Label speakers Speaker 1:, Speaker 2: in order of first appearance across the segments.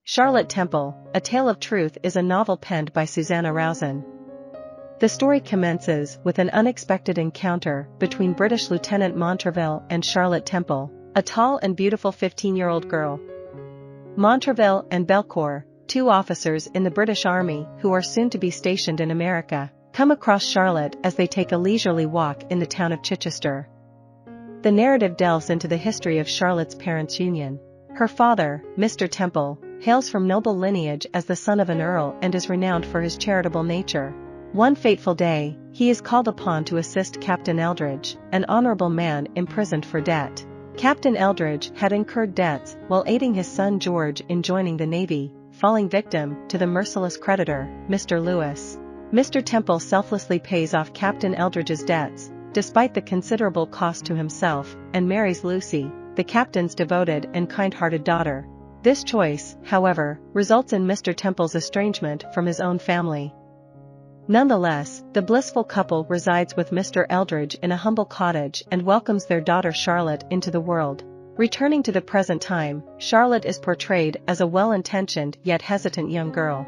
Speaker 1: Charlotte Temple, A Tale of Truth is a novel penned by Susanna Rowson. The story commences with an unexpected encounter between British Lieutenant Montraville and Charlotte Temple, a tall and beautiful 15-year-old girl. Montraville and Belcourt, two officers in the British Army who are soon to be stationed in America, come across Charlotte as they take a leisurely walk in the town of Chichester. The narrative delves into the history of Charlotte's parents' union. Her father, Mr. Temple, hails from noble lineage as the son of an earl and is renowned for his charitable nature. One fateful day, he is called upon to assist Captain Eldridge, an honorable man imprisoned for debt. Captain Eldridge had incurred debts while aiding his son George in joining the Navy, falling victim to the merciless creditor, Mr. Lewis. Mr. Temple selflessly pays off Captain Eldridge's debts, despite the considerable cost to himself, and marries Lucy, the captain's devoted and kind-hearted daughter. This choice, however, results in Mr. Temple's estrangement from his own family. Nonetheless, the blissful couple resides with Mr. Eldridge in a humble cottage and welcomes their daughter Charlotte into the world. Returning to the present time, Charlotte is portrayed as a well-intentioned yet hesitant young girl.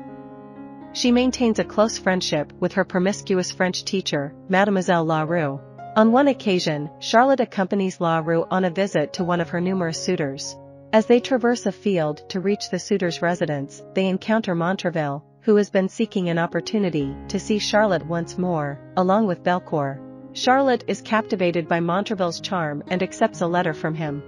Speaker 1: She maintains a close friendship with her promiscuous French teacher, Mademoiselle Larue. On one occasion, Charlotte accompanies Larue on a visit to one of her numerous suitors. As they traverse a field to reach the suitor's residence, they encounter Montraville, who has been seeking an opportunity to see Charlotte once more, along with Belcourt. Charlotte is captivated by Montraville's charm and accepts a letter from him.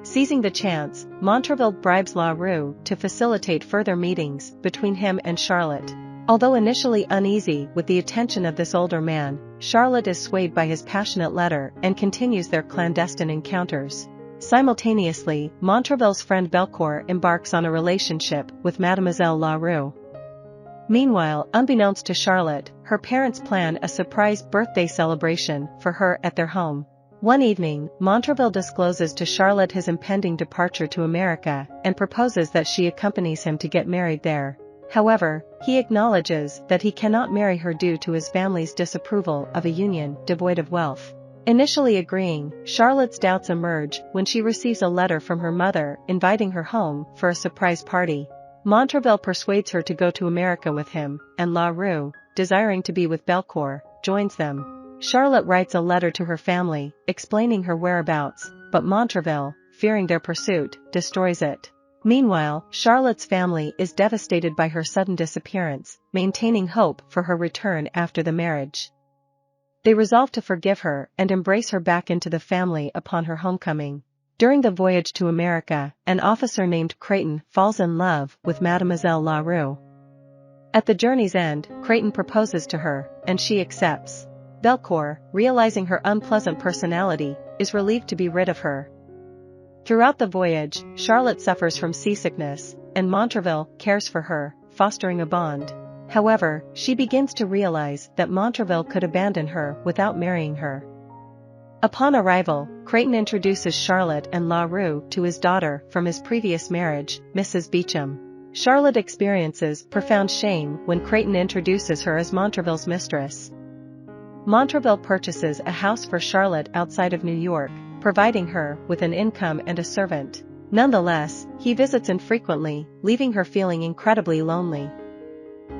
Speaker 1: Seizing the chance, Montraville bribes Larue to facilitate further meetings between him and Charlotte. Although initially uneasy with the attention of this older man, Charlotte is swayed by his passionate letter and continues their clandestine encounters. Simultaneously, Montraville's friend Belcourt embarks on a relationship with Mademoiselle Larue. Meanwhile, unbeknownst to Charlotte, her parents plan a surprise birthday celebration for her at their home. One evening, Montraville discloses to Charlotte his impending departure to America and proposes that she accompanies him to get married there. However, he acknowledges that he cannot marry her due to his family's disapproval of a union devoid of wealth. Initially agreeing, Charlotte's doubts emerge when she receives a letter from her mother inviting her home for a surprise party. Montraville persuades her to go to America with him, and Larue, desiring to be with Belcourt, joins them. Charlotte writes a letter to her family, explaining her whereabouts, but Montraville, fearing their pursuit, destroys it. Meanwhile, Charlotte's family is devastated by her sudden disappearance, maintaining hope for her return after the marriage. They resolve to forgive her and embrace her back into the family upon her homecoming. During the voyage to America, an officer named Creighton falls in love with Mademoiselle Larue. At the journey's end, Creighton proposes to her, and she accepts. Belcourt, realizing her unpleasant personality, is relieved to be rid of her. Throughout the voyage, Charlotte suffers from seasickness, and Montraville cares for her, fostering a bond. However, she begins to realize that Montraville could abandon her without marrying her. Upon arrival, Creighton introduces Charlotte and Larue to his daughter from his previous marriage, Mrs. Beecham. Charlotte experiences profound shame when Creighton introduces her as Montraville's mistress. Montraville purchases a house for Charlotte outside of New York, providing her with an income and a servant. Nonetheless, he visits infrequently, leaving her feeling incredibly lonely.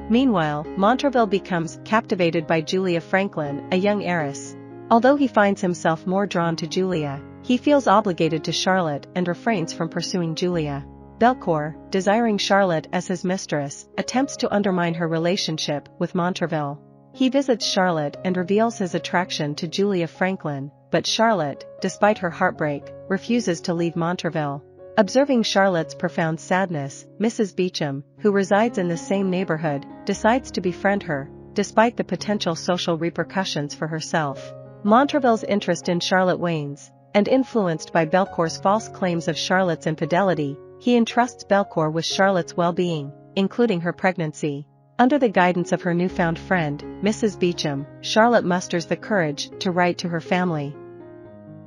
Speaker 1: Meanwhile, Montraville becomes captivated by Julia Franklin, a young heiress. Although he finds himself more drawn to Julia, he feels obligated to Charlotte and refrains from pursuing Julia. Belcourt, desiring Charlotte as his mistress, attempts to undermine her relationship with Montraville. He visits Charlotte and reveals his attraction to Julia Franklin, but Charlotte, despite her heartbreak, refuses to leave Montraville. Observing Charlotte's profound sadness, Mrs. Beecham, who resides in the same neighborhood, decides to befriend her, despite the potential social repercussions for herself. Montraville's interest in Charlotte wanes, and influenced by Belcourt's false claims of Charlotte's infidelity, he entrusts Belcourt with Charlotte's well-being, including her pregnancy. Under the guidance of her newfound friend, Mrs. Beecham, Charlotte musters the courage to write to her family.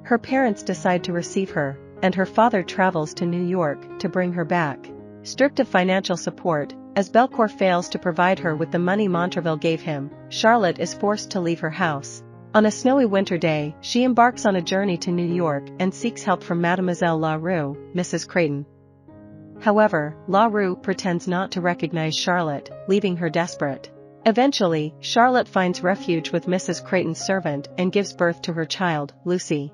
Speaker 1: Her parents decide to receive her, and her father travels to New York to bring her back. Stripped of financial support, as Belcourt fails to provide her with the money Montraville gave him, Charlotte is forced to leave her house. On a snowy winter day, she embarks on a journey to New York and seeks help from Mademoiselle Larue, Mrs. Creighton. However, LaRue pretends not to recognize Charlotte, leaving her desperate. Eventually, Charlotte finds refuge with Mrs. Creighton's servant and gives birth to her child, Lucy.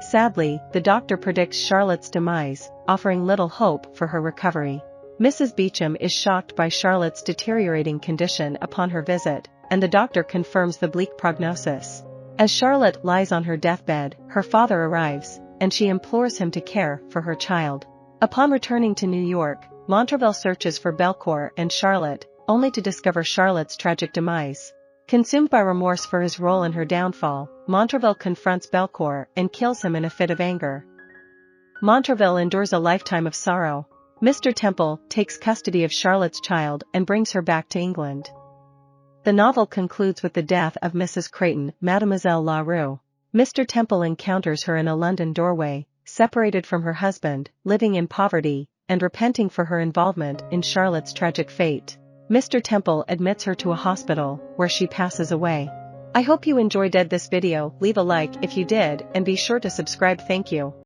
Speaker 1: Sadly, the doctor predicts Charlotte's demise, offering little hope for her recovery. Mrs. Beecham is shocked by Charlotte's deteriorating condition upon her visit, and the doctor confirms the bleak prognosis. As Charlotte lies on her deathbed, her father arrives, and she implores him to care for her child. Upon returning to New York, Montraville searches for Belcour and Charlotte, only to discover Charlotte's tragic demise. Consumed by remorse for his role in her downfall, Montraville confronts Belcour and kills him in a fit of anger. Montraville endures a lifetime of sorrow. Mr. Temple takes custody of Charlotte's child and brings her back to England. The novel concludes with the death of Mrs. Creighton, Mademoiselle LaRue. Mr. Temple encounters her in a London doorway, separated from her husband, living in poverty, and repenting for her involvement in Charlotte's tragic fate. Mr. Temple admits her to a hospital, where she passes away. I hope you enjoyed this video. Leave a like if you did, and be sure to subscribe. Thank you.